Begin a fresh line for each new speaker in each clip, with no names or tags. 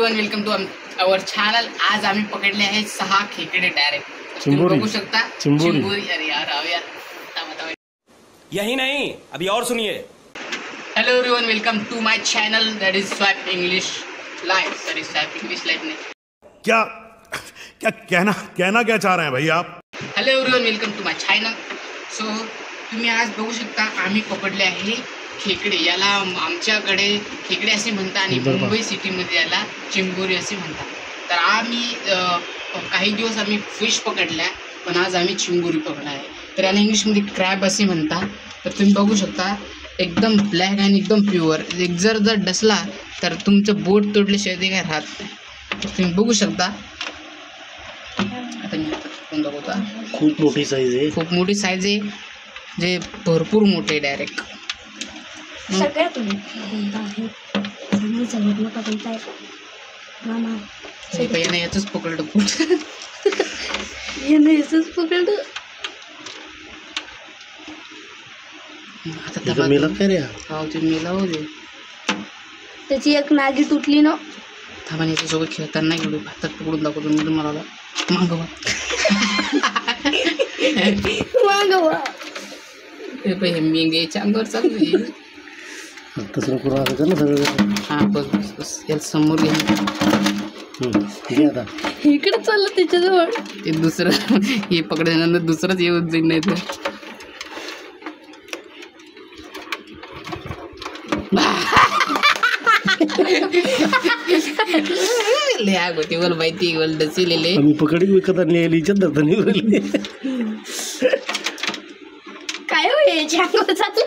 Everyone, welcome to our channel. आज आम्ही पकडले आहे 6 खेकडे डायरेक्ट। तुम्ही बघू शकता चिंबोरी। अरे यार
यही नहीं, अभी और सुनिए।
Hello everyone, welcome to my channel that is swap English live. Sorry, swap English live नहीं।
क्या क्या कहना क्या चाह रहे हैं भाई आप?
Hello everyone, welcome to my channel. So तुम्ही आज बघू शकता आम्ही पकडले आहे खेकडे। याला आमच्याकडे खेकडे असे म्हणतात आणि मुंबई सिटीमध्ये याला चिंबोरी असे म्हणतात। तर आम्ही काही दिवस आम्ही फिश पकडल्या, पण आज आम्ही चिंबोरी पकडला आहे। तर याला इंग्लिशमध्ये क्रॅब असे म्हणतात। तर तुम्ही बघू शकता एकदम ब्लॅक आणि एकदम प्युअर। एक जर डसला तर तुमचं बोट तोडल्याशिवाय ते काय राहत नाही। तर तुम्ही बघू शकता। आता मी कोण दाखवता,
खूप मोठी साईज आहे,
खूप मोठी साईज आहे, जे भरपूर मोठे डायरेक्ट
सगळ्यात मोठा कोणता आहे मामा?
यानं याचंच पकडलं
यानं याचंच पकडलं।
आता
मेला काय रे?
ते मेला हो दे।
त्याची एक नागी तुटली ना।
थांबा, याच्यासोबत खेळताना गेलो, हातात पकडून दाखवतो मी तुम्हाला। मागवा
मागवा
हे पाहिजे मेंग्याच्या अंगावर चालू।
तसं नको राहतं ना सगळं।
हां, बस बस बस, याला समोर घे।
आता
इकडे चाललं त्याच्याजवळ।
ते दुसरं हे पकडल्यानंतर दुसरंच येऊन जाईल, नाही तर ले आग होती बोल माहिती बोल डसिलेले।
मी पकडी विकत आणली धरता नाही
काय हो याच्या अंगावर चाललं?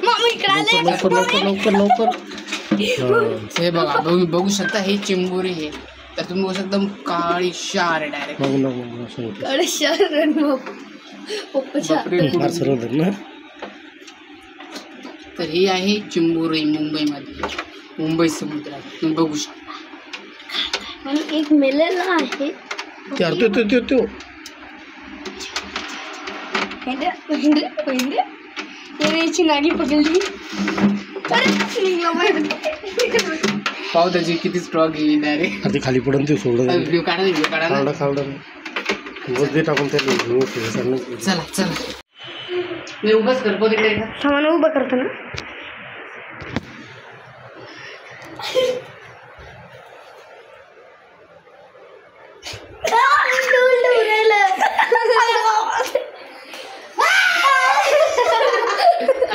मामा इकडे आले।
लवकर
हे बघा, बघू शकता हे चिंबोरी आहे। तर तुम्ही बघू शकता काळी शार आहे डायरेक्ट।
अरे शरण
ना।
तर ही आहे चिंबोरी, मुंबईमध्ये, मुंबई समुद्रात तुम्ही बघू शकता।
आणि एक मेलेला आहे। याची नागी पकडली।
पाहू त्याची किती स्ट्रॉंग आहे डायरेक्ट।
ते खाली पडून ते सोडून
व्हिडिओ काढा,
टाकून त्याला।
चला चला, मी उभाच करतो तिकडे।
सामान उभं करतो ना।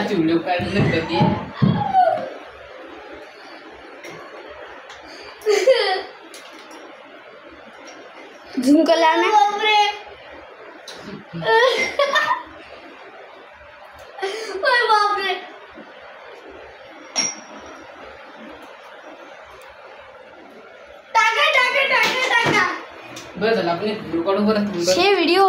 व्हिडिओ काढणं कधी
झुमकला ना।
बरं झालं आपण व्हिडिओ काढू। बरं
हे व्हिडिओ